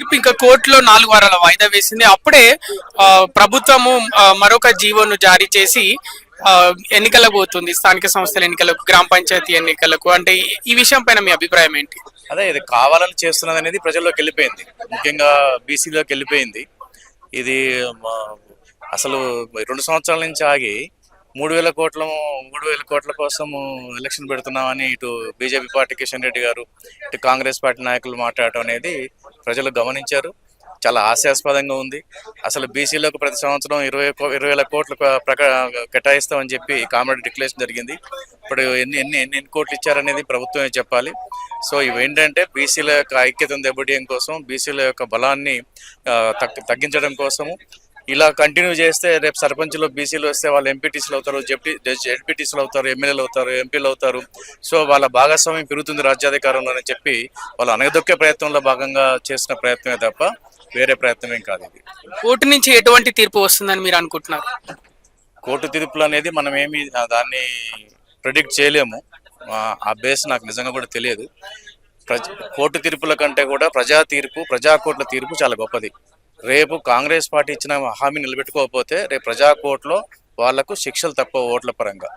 తీర్పు ఇంకా కోర్టులో 4 వారాల వాయిదా వేసింది. అప్పుడే ప్రభుత్వము మరొక జీవోను జారీ చేసి ఆ, ఎన్నికలకు పోతుంది. స్థానిక సంస్థల ఎన్నికలకు, గ్రామ పంచాయతీ ఎన్నికలకు. అంటే ఈ విషయం పైన మీ అభిప్రాయం ఏంటి? అదే ఇది కావాలని చేస్తున్నది అనేది ప్రజల్లోకి వెళ్ళిపోయింది, ముఖ్యంగా బీసీలోకి వెళ్ళిపోయింది. ఇది అసలు 2 సంవత్సరాల నుంచి ఆగి 3,000 కోట్ల కోసం ఎలక్షన్ పెడుతున్నామని ఇటు బీజేపీ పార్టీ కిషన్ రెడ్డి గారు, ఇటు కాంగ్రెస్ పార్టీ నాయకులు మాట్లాడటం అనేది ప్రజలు గమనించారు. చాలా హాస్యాస్పదంగా ఉంది. అసలు బీసీలకు ప్రతి సంవత్సరం 20,000 కోట్లు కేటాయిస్తామని చెప్పి కామ్రేడ్ డిక్లరేషన్ జరిగింది. ఇప్పుడు ఎన్ని కోట్లు ఇచ్చారనేది ప్రభుత్వమే చెప్పాలి. సో ఇవేంటంటే బీసీల యొక్క ఐక్యతను దెబ్బతీయడం కోసం, బీసీల యొక్క బలాన్ని తగ్గించడం కోసము. ఇలా కంటిన్యూ చేస్తే రేపు సర్పంచ్లో బీసీలు వస్తే వాళ్ళు ఎంపీటీసీలు అవుతారు, జెడ్పీటీసీలు అవుతారు, ఎమ్మెల్యేలు అవుతారు, ఎంపీలు అవుతారు. సో వాళ్ళ భాగస్వామ్యం పెరుగుతుంది రాజ్యాధికారంలో అని చెప్పి వాళ్ళు అనగదొక్కే ప్రయత్నంలో భాగంగా చేసిన ప్రయత్నమే తప్ప వేరే ప్రయత్నం కాదు. ఇది కోర్టు నుంచి ఎటువంటి తీర్పు వస్తుందని మీరు అనుకుంటున్నారు? కోర్టు తీర్పులు అనేది మనం ఏమి దాన్ని ప్రిడిక్ట్ చేయలేము. ఆ బేస్ నాకు నిజంగా కూడా తెలియదు. కోర్టు తీర్పుల కంటే కూడా ప్రజా కోర్టుల తీర్పు చాలా గొప్పది. రేపు కాంగ్రెస్ పార్టీ ఇచ్చిన హామీ నిలబెట్టుకోకపోతే రేపు ప్రజా కోర్టులో వాళ్లకు శిక్షలు తప్ప ఓట్ల పరంగా